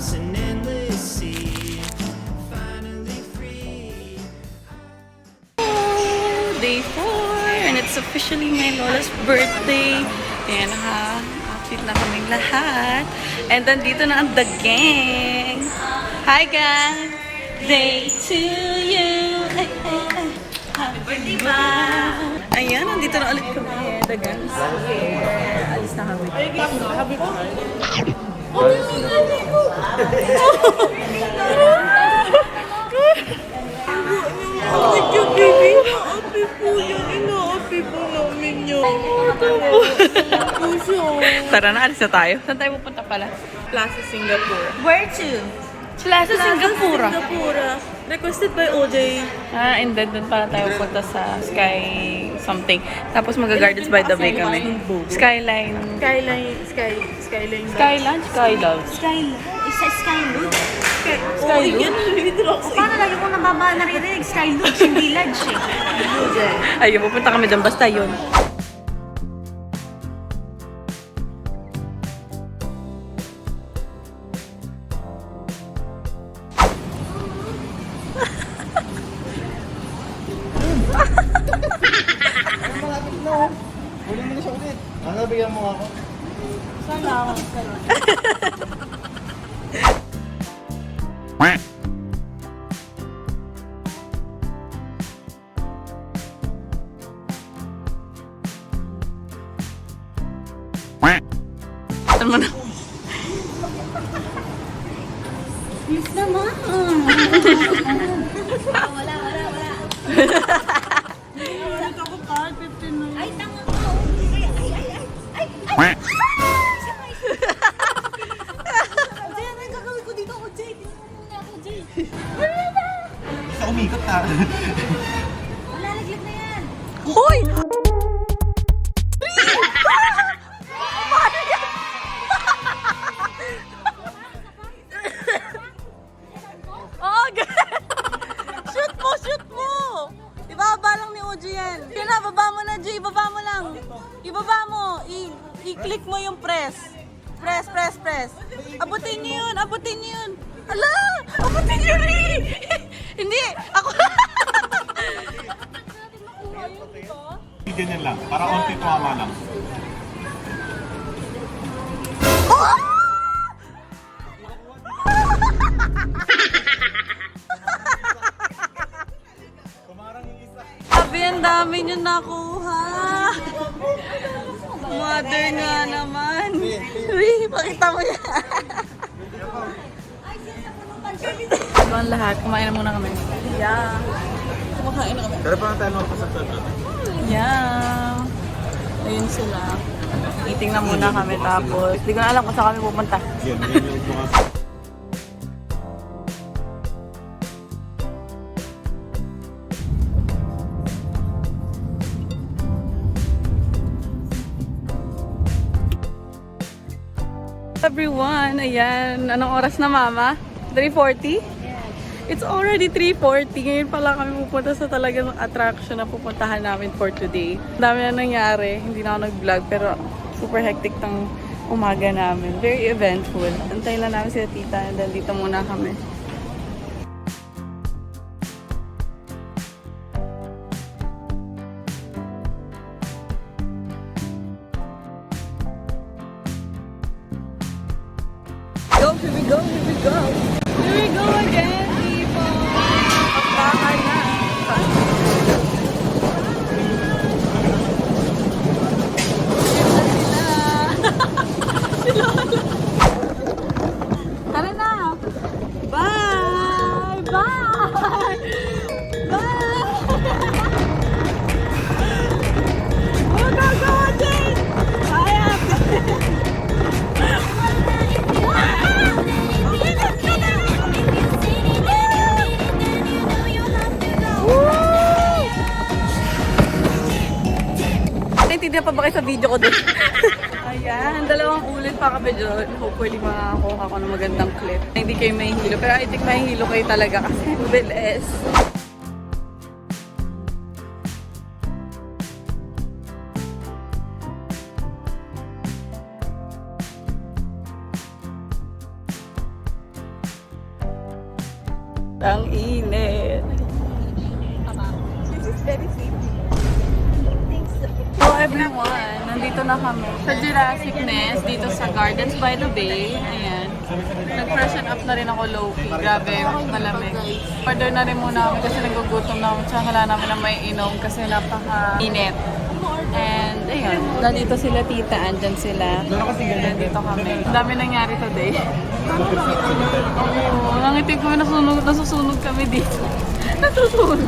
across an endless sea. Finally free. Day 4 and it's officially my lola's birthday. Ayan, outfit na kaming lahat. And then dito na ang the gang. Hi guys! Day to you! Ay, ay, ay. Happy birthday ba? Ayan, nandito na ulit kami. The gang is here. Alis na kami. Happy birthday! Thank you, baby. Happy po yan. Ina-happy po namin yun. Tara na, alis na tayo. Saan tayo pupunta pala? Plaza Singapore. Where to? Plaza Singapura. Singapura. Requested by OJ. And then doon pala tayo pupunta sa Sky something. Tapos mag-Gardens by the Bay kami. Skyline. Skyline. Skyland? Skylove. Isa Skylood. Skylood? Paano lagi ko naririnig? Skylood, hindi Lodge eh. Ayun, pupunta kami doon. Basta yun. Huli mo na siya ulit. Ano, bigyan mo ako? Sana ako. Ano mo na? Please naman. Wala. Ay, tanga ka. Ay. Jay, ano yung gagawin ko dito? Jay, tingnan mo muna ako, Jay. Sa umikot ka. Malalaglag na yan. Hoy! Oh, shoot mo! Ibaba lang ni Oji yan. Yun na, baba mo na, G. Ibaba mo lang. Ibaba mo. I-click mo yung press. Press. Abutin niyo yun. Ala! Abutin niyo rin! Hindi! Ako! Ganyan lang. Para onti tumama lang. Kumarang yung isa. Sabi, ang dami nyo nakuha. Mother nga naman. Uy, pakita mo yan. Ito ang lahat. Kumain na muna kami. Yeah. Kumakain na kami. Pero pa tayo magpasaktan. Yeah. Ayun sila. Eating na muna kami tapos. Hindi ko na alam kung saan kami pupunta. Yan yung bukas. Everyone, ayan. Anong oras na, Mama? 3:40? It's already 3:40. Ngayon pala kami pupunta sa talagang attraction na pupuntahan namin for today. Ang dami na nangyari. Hindi na ako nag-vlog pero super hectic ng umaga namin. Very eventful. Antayin lang namin sila tita and then dito muna kami. Here we go. Here we go again, people. Bakal na. Tara na. Bye. Magagawa din. Bye, Naintindihan pa ba kayo sa video ko doon? Ayan, dalawang ulit pa kami doon. Hopefully makakuha ko ng magandang clip. Hindi kayo mahihilo, pero I think mahihilo kayo talaga kasi bilis. Ang init. This is very safe. So everyone, nandito na kami sa Jurassic Nest, dito sa Gardens by the Bay. Ayan. Nag-freshen up na rin ako low-key. Grabe, malamig. Order na rin muna kami kasi nagugutom na ako. Tsaka wala namin na may inom kasi napaka-init. And ayun, nandito sila tita, andyan sila. Nandito kami. Ang dami nangyari today. Oo, nangitig kami, nasusunog kami dito. Nasusunog.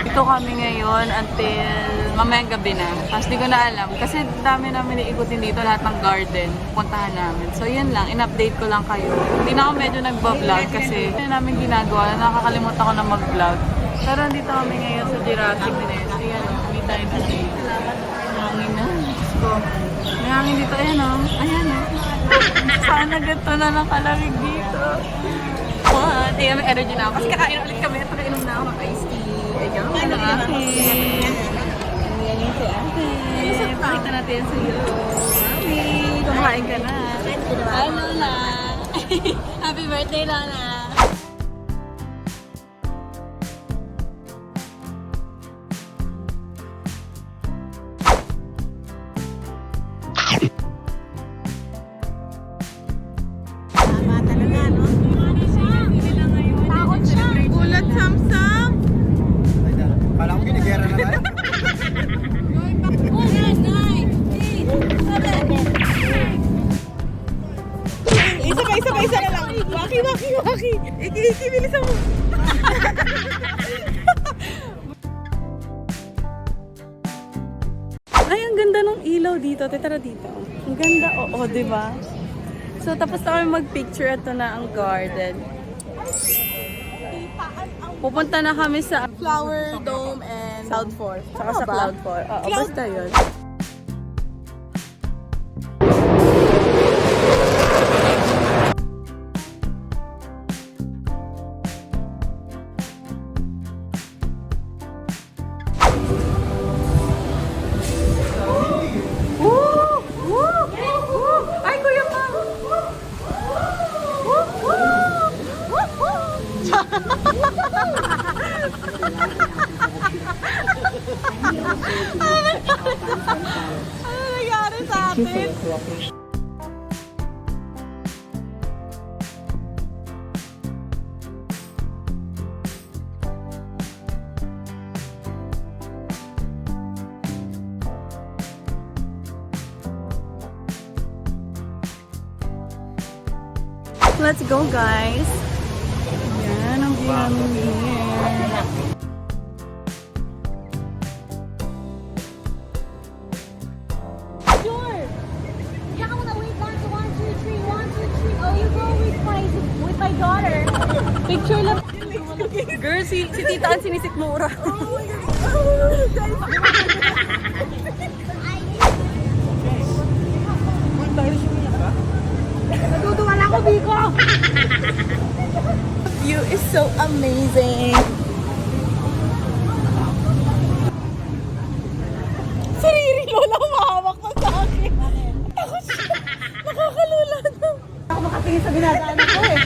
Dito kami ngayon until mamayang gabi na. Tapos di ko na alam. Kasi dami namin iikutin dito lahat ng garden. Puntahan namin. So yun lang, in-update ko lang kayo. Hindi na ako medyo nagbablog kasi yun namin ginagawa. Nakakalimutan ko na mag-vlog. Pero nandito kami ngayon sa Jurassic Nest. Ayan, may tayo na siya. Hangin na. Diyos ko. May hangin dito. Ayan o. Ayan o. Sana ganito na lang kalamig dito. What? Ayan, may energy na ako. Kasi kakain ulit kami. Ito kainom na ako ng iced tea. Ayan, ano akin. Ayan yung si ate. Pakita natin yan sa iyo. Mami, kumakain ka na. Hi, Lola. Happy birthday, Lola. Tama talaga, no? Takot siya. Ulat Samsam! Kala ko ginigera na tayo. 1, 9, 8, 7. Isa na lang. Waki. Iki, bilisan mo. Ay, ang ganda ng ilaw dito. Tara dito. Ang ganda, oo, di ba? So, tapos na kami mag-picture. Ito na ang garden. Pupunta na kami sa Flower Dome and Cloud 4. saka sa Cloud 4. Oo, basta yun. Ay, Kuya Pam! Ano nangyari sa atin? Let's go, guys! Yan ang view namin here. Sure. Yeah, I wanna wait back to 1, 2, 3, 1, 2, 3. Oh, you go with my daughter. Picture lang. Girl, si Tita ang sinisikmura. Natutuwa lang ako, Biko. View is so amazing. Sarili Lola, humahawak na sa akin. Takot siya. Nakakalula na. Ako makatingin sa binadaanan ko eh.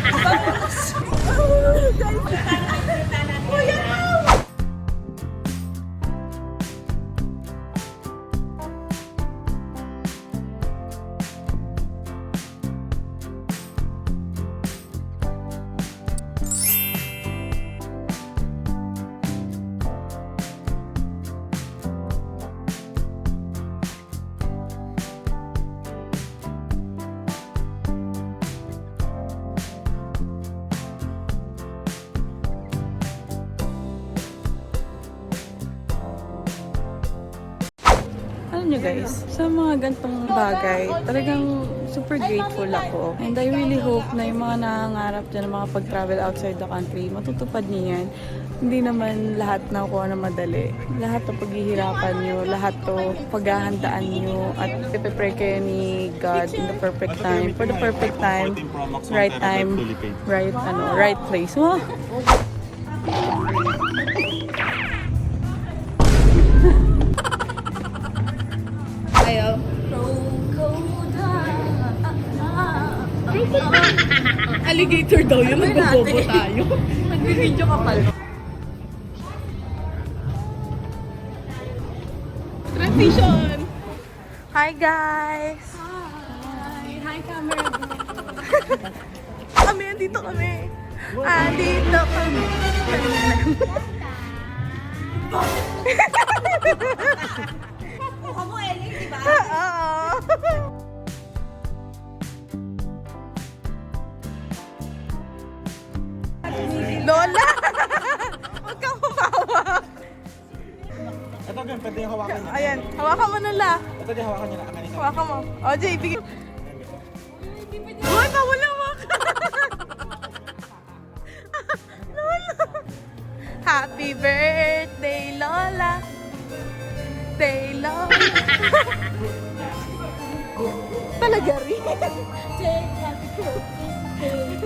Alam nyo guys, sa mga gantong bagay, talagang super grateful ako. And I really hope na yung mga nangangarap dyan, mga pag-travel outside the country, matutupad niyo yan. Hindi naman lahat nakuha na madali. Lahat to paghihirapan nyo, lahat to paghahandaan nyo, at ipipray kayo ni God in the perfect time. For the perfect time, right time, right place. Wow! Ayaw. Alligator daw yun. Nagbabobo tayo. Video ka pala. Transition! Hi guys! Hi, camera. Kami, andito kami. Andito kami. Mukha mo, Ellie, di ba? Oo. Lola! Huwag kang humawak. Ito gan, pwede yung hawakan niya. Ayan, hawakan mo nala. Ito din hawakan niya na ang kanina. Hawakan mo. O, Jay, bigyan. Uy, bawal hawak. Lola. Happy birthday, Lola. Day, Lola. Talaga rin. Take happy birthday.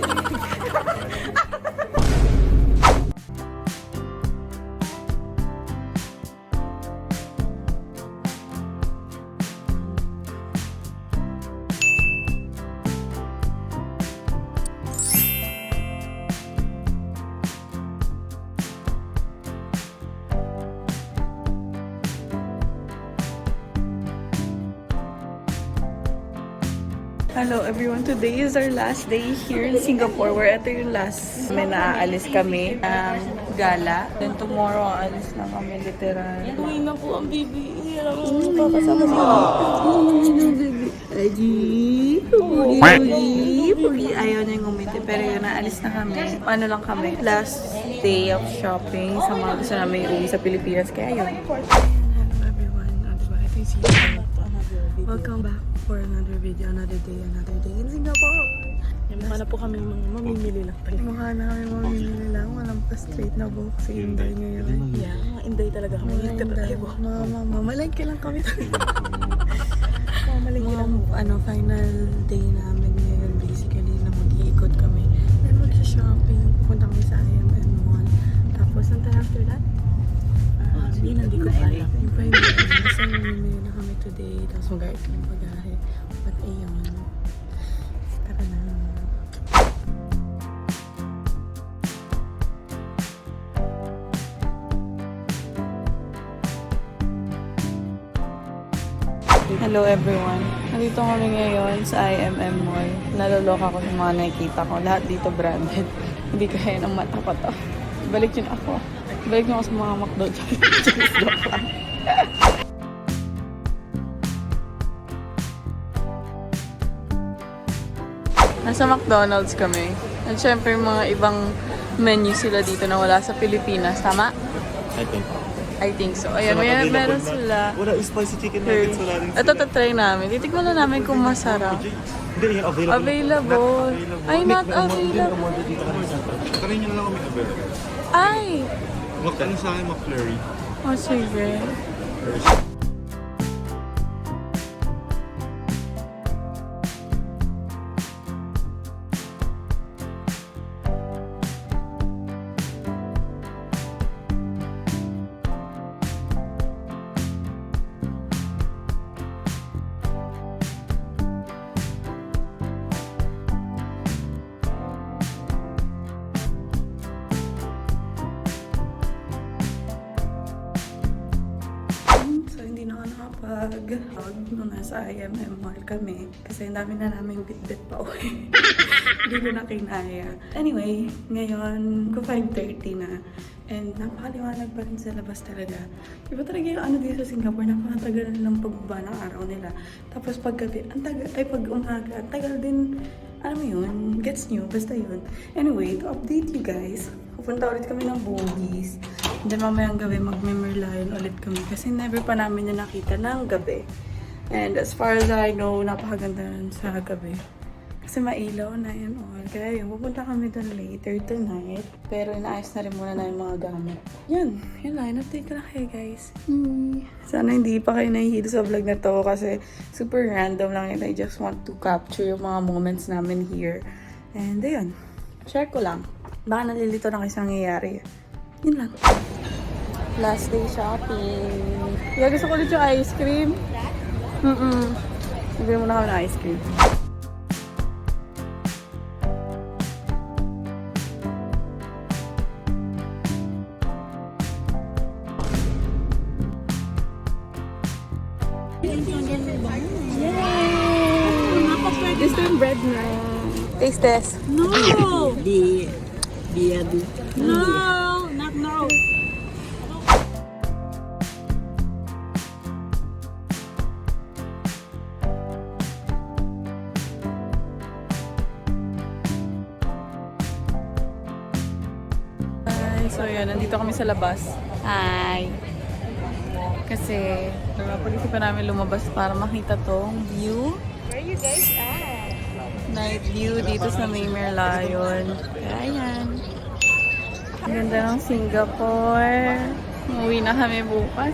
Hello everyone, today is our last day here in Singapore. Ito yung last. May naaalis kami ang gala. Then tomorrow, aalis na kami literal. Uwi na po ang baby. Papasama sa baby. Puli. Ayaw na yung umiti. Pero yun, naalis na kami. Ano lang kami, last day of shopping sa mga gusto namin uwi sa Pilipinas. Kaya yun. Hello everyone. Diba, ito yung Singapore. Welcome back for another video, another day in Singapore. Yung mukha na po kami mga mamimili lang talaga. Mukha na kami mamimili lang. Walang pa-straight na buhok si Inday ngayon. Yeah, mga inday talaga kami. Mamalengke lang kami. Mamalingki lang. Final day namin ngayon. Basically, na mag-iikot kami. Then mag-shopping. Punta kami sa IMM Mall. Tapos, ang tayo after that? Yun, hindi ko pa alam. Yung pa hindi. Basta mamimili na kami today. Tapos mag-art kami pag-ahe. But ayun. Tara na. Hello everyone. Nandito kami ngayon sa IMM Mall. Naloloka ko sa mga nakikita ko. Lahat dito branded. Hindi kaya ng mata ko to. Balik yun ako. Balik nyo ako sa mga McDo. Joke lang. Nasa McDonald's kami. At syempre yung mga ibang menu sila dito na wala sa Pilipinas. Tama? I think. I think so. Ayan, meron sila. Wala, spicy chicken nuggets. Wala rin Ito tatry namin. Titignan na namin kung masarap. Hindi, available. Available. Ay, not available. Umorder dito kami sa Try nyo na lang kami available. Ay! Ano sa akin, McFlurry. Oh, sige. So, hindi na ako nakapag-hug nung nasa IMM Mall kami. Kasi ang dami na namin bit-bit pa uwi. Hindi ko na kinaya. Anyway, ngayon, ko 5:30 na. And napakaliwanag pa rin sa labas talaga. Iba talaga yung ano dito sa Singapore, napakatagal lang pagbaba ng araw nila. Tapos paggabi, ang tagal, ay pag umaga, ang tagal din, alam mo yun, gets nyo, basta yun. Anyway, to update you guys, pupunta ulit kami ng Bogies. And then mamayang gabi, mag-Merlion ulit kami kasi never pa namin yung nakita ng gabi. And as far as I know, napakaganda nun sa gabi. Kasi mailaw na yun all. Kaya yun, pupunta kami doon later tonight. Pero inaayos na rin muna na yung mga gamit. Yun lang. Update ko na kayo guys. Sana hindi pa kayo nahihilo sa vlog na to kasi super random lang yun. I just want to capture yung mga moments namin here. And ayun, share ko lang. Baka nalilito na kayo sa nangyayari. Yun lang. Last day shopping. Kaya gusto ko ulit yung ice cream. Bili muna kami ng ice cream. bread na. Taste test. No! No! Not now. So yun, nandito kami sa labas. Hi! Kasi, pag-isipan namin lumabas para makita tong view. Where you guys at? Night view dito sa May Merlion. Kaya yan. Ang ganda ng Singapore. Umuwi na kami bukas.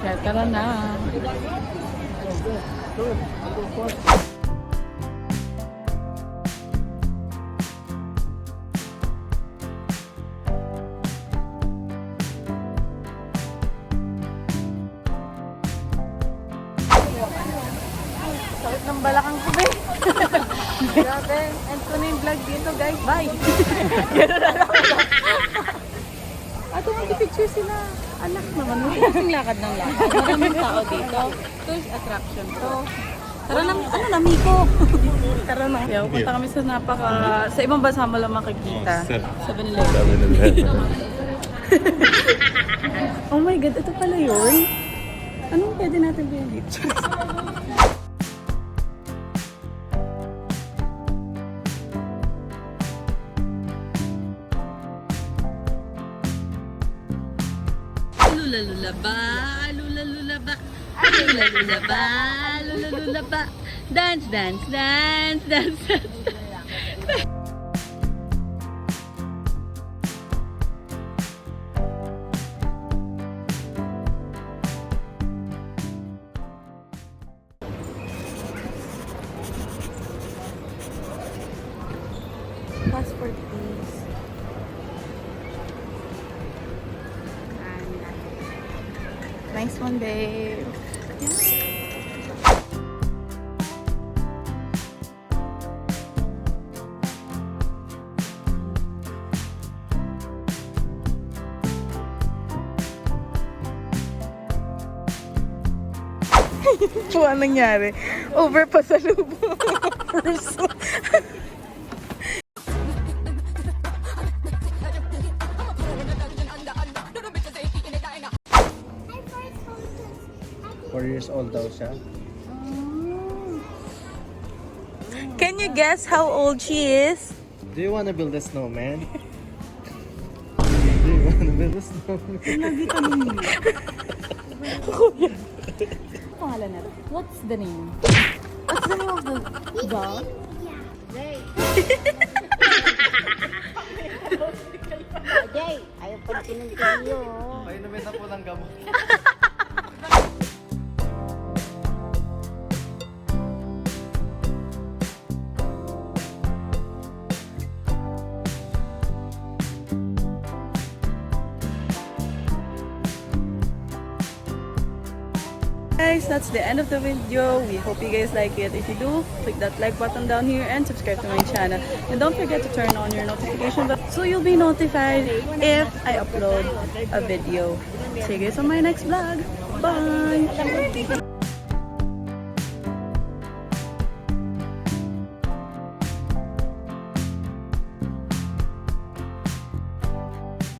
Kaya tara na. Sakit ng balakang ko, be. Grabe. End ko na yung vlog dito, guys. Bye. Gano'n na lang. Ato mag-picture sila. Anak naman. Maraming lakad ng lakad. Maraming tao dito. Tourist attraction to. Tara na, ano na, Miko? Tara na. Kaya pupunta kami sa sa ibang bansa mo lang makikita. 7-Eleven. Oh my God, ito pala yun. Anong pwede natin gawin dito? Lulalulaba, lulalulaba, lulalulaba, lulalulaba. Dance, dance, dance, dance, dance. Passport, please. Nice one, babe. Ano nangyari? Over pa sa lubong person. Years old daw siya. Can you guess how old she is? Do you wanna build a snowman? Do you wanna build a snowman? Pangalan na. What's the name? What's the name of the dog? Jay, ayaw pa na pinuntayo. Ay, nabenta po ng gamot. Guys, that's the end of the video. We hope you guys like it. If you do, click that like button down here and subscribe to my channel. And don't forget to turn on your notification bell so you'll be notified if I upload a video. See you guys on my next vlog. Bye!